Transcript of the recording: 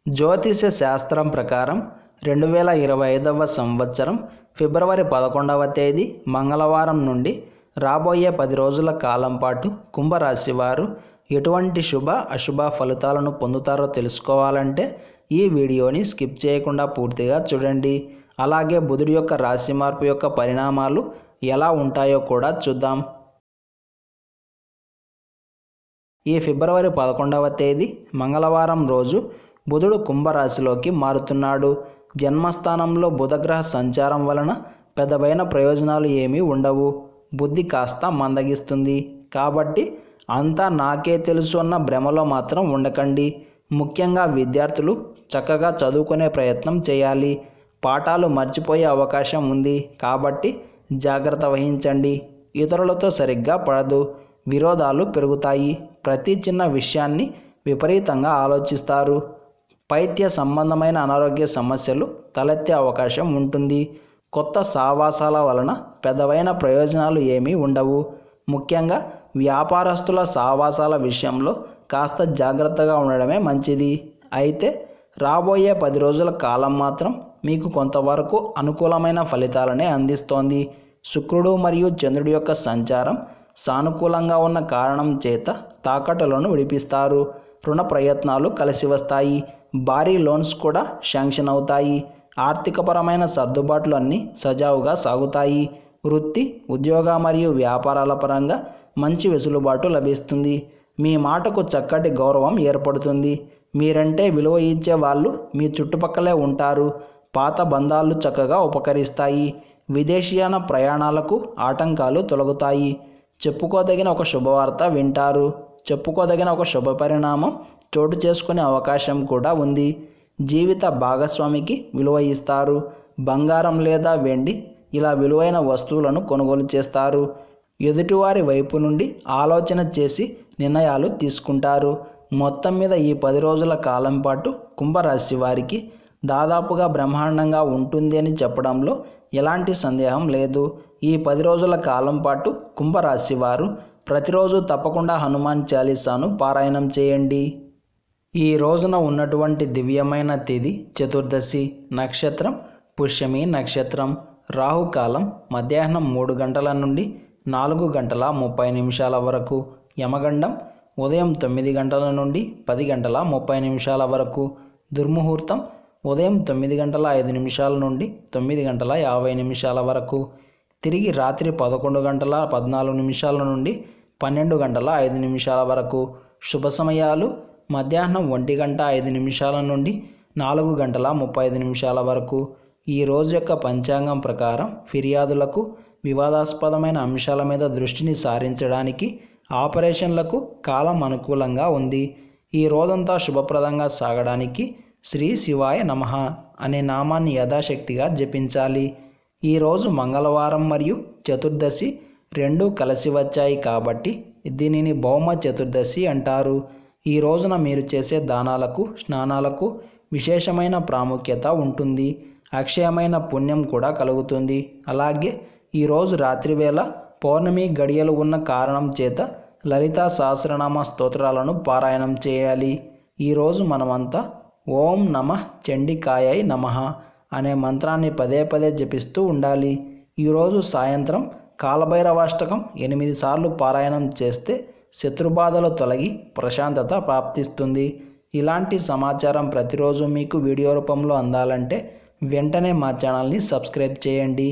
జ్యోతిష శాస్త్రం ప్రకారం 2025వ సంవత్సరం ఫిబ్రవరి 11వ తేదీ మంగళవారం నుండి రాబోయే 10 రోజుల కాలం పాటు కుంభరాశి వారు ఎటువంటి శుభ అశుభ ఫలితాలను పొందుతారో తెలుసుకోవాలంటే ఈ వీడియోని స్కిప్ చేయకుండా పూర్తిగా చూడండి. అలాగే బుధుడి యొక్క రాశి మార్పు యొక్క పరిణామాలు ఎలా ఉంటాయో కూడా చూద్దాం. ఈ ఫిబ్రవరి 11వ తేదీ మంగళవారం రోజు బుధుడు కుంభరాశిలోకి మారుతున్నాడు. జన్మస్థానంలో బుధగ్రహ సంచారం వలన పెద్దవైన ప్రయోజనాలు ఏమీ ఉండవు. బుద్ధి కాస్త మందగిస్తుంది. కాబట్టి అంతా నాకే తెలుసు అన్న భ్రమలో మాత్రం ఉండకండి. ముఖ్యంగా విద్యార్థులు చక్కగా చదువుకునే ప్రయత్నం చేయాలి. పాఠాలు మర్చిపోయే అవకాశం ఉంది. కాబట్టి జాగ్రత్త వహించండి. ఇతరులతో సరిగ్గా పడదు. విరోధాలు పెరుగుతాయి. ప్రతి చిన్న విషయాన్ని విపరీతంగా ఆలోచిస్తారు. పైత్య సంబంధమైన అనారోగ్య సమస్యలు తలెత్తే అవకాశం ఉంటుంది. కొత్త సావాసాల వలన పెద్దవైన ప్రయోజనాలు ఏమీ ఉండవు. ముఖ్యంగా వ్యాపారస్తుల సావాసాల విషయంలో కాస్త జాగ్రత్తగా ఉండడమే మంచిది. అయితే రాబోయే 10 రోజుల కాలం మాత్రం మీకు కొంతవరకు అనుకూలమైన ఫలితాలనే అందిస్తోంది. శుక్రుడు మరియు చంద్రుడి యొక్క సంచారం సానుకూలంగా ఉన్న కారణం చేత తాకట్టులను విడిపిస్తారు. రుణ ప్రయత్నాలు కలిసి వస్తాయి. భారీ లోన్స్ కూడా శాంక్షన్ అవుతాయి. ఆర్థికపరమైన సర్దుబాట్లు అన్నీ సజావుగా సాగుతాయి. వృత్తి, ఉద్యోగ మరియు వ్యాపారాల పరంగా మంచి వెసులుబాటు లభిస్తుంది. మీ మాటకు చక్కటి గౌరవం ఏర్పడుతుంది. మీరంటే విలువ ఇచ్చే వాళ్ళు మీ చుట్టుపక్కలే ఉంటారు. పాత బంధాలు చక్కగా ఉపకరిస్తాయి. విదేశీయాన ప్రయాణాలకు ఆటంకాలు తొలగుతాయి. చెప్పుకోదగిన ఒక శుభవార్త వింటారు. చెప్పుకోదగిన ఒక శుభ పరిణామం చోటు చేసుకునే అవకాశం కూడా ఉంది. జీవిత భాగస్వామికి విలువ ఇస్తారు. బంగారం లేదా వెండి ఇలా విలువైన వస్తువులను కొనుగోలు చేస్తారు. ఎదుటివారి వైపు నుండి ఆలోచన చేసి నిర్ణయాలు తీసుకుంటారు. మొత్తం మీద ఈ 10 రోజుల కాలం పాటు కుంభరాశి వారికి దాదాపుగా బ్రహ్మాండంగా ఉంటుంది అని చెప్పడంలో ఎలాంటి సందేహం లేదు. ఈ 10 రోజుల కాలం పాటు కుంభరాశి వారు ప్రతిరోజు తప్పకుండా హనుమాన్ చాలీసాను పారాయణం చేయండి. ఈ రోజున ఉన్నటువంటి దివ్యమైన తిథి చతుర్దశి. నక్షత్రం పుష్యమి నక్షత్రం. రాహుకాలం మధ్యాహ్నం 3 గంటల నుండి 4 గంటల 30 నిమిషాల వరకు. యమగండం ఉదయం 9 గంటల నుండి 10 గంటల 30 నిమిషాల వరకు. దుర్ముహూర్తం ఉదయం 9 గంటల 5 నిమిషాల నుండి 9 గంటల 50 నిమిషాల వరకు. తిరిగి రాత్రి 11 గంటల 14 నిమిషాల నుండి 12 గంటల 5 నిమిషాల వరకు. శుభ సమయాలు మధ్యాహ్నం 1 గంట 5 నిమిషాల నుండి 4 గంటల 35 నిమిషాల వరకు. ఈ రోజు యొక్క పంచాంగం ప్రకారం ఫిర్యాదులకు, వివాదాస్పదమైన అంశాల మీద దృష్టిని సారించడానికి, ఆపరేషన్లకు కాలం అనుకూలంగా ఉంది. ఈ రోజంతా శుభప్రదంగా సాగడానికి శ్రీ శివాయ నమః అనే నామాన్ని యథాశక్తిగా జపించాలి. ఈరోజు మంగళవారం మరియు చతుర్దశి రెండూ కలిసి వచ్చాయి కాబట్టి దీనిని భౌమ చతుర్దశి అంటారు. ఈ రోజున మీరు చేసే దానాలకు, స్నానాలకు విశేషమైన ప్రాముఖ్యత ఉంటుంది. అక్షయమైన పుణ్యం కూడా కలుగుతుంది. అలాగే ఈరోజు రాత్రివేళ పౌర్ణమి గడియలు ఉన్న కారణం చేత లలితా సహస్రనామ స్తోత్రాలను పారాయణం చేయాలి. ఈరోజు మనమంతా ఓం నమః చండికాయై నమః అనే మంత్రాన్ని పదే పదే జపిస్తూ ఉండాలి. ఈరోజు సాయంత్రం కాలభైరవాష్టకం 8 సార్లు పారాయణం చేస్తే శత్రుబాధలు తొలగి ప్రశాంతత ప్రాప్తిస్తుంది. ఇలాంటి సమాచారం ప్రతిరోజు మీకు వీడియో రూపంలో అందాలంటే వెంటనే మా ఛానల్ని సబ్స్క్రైబ్ చేయండి.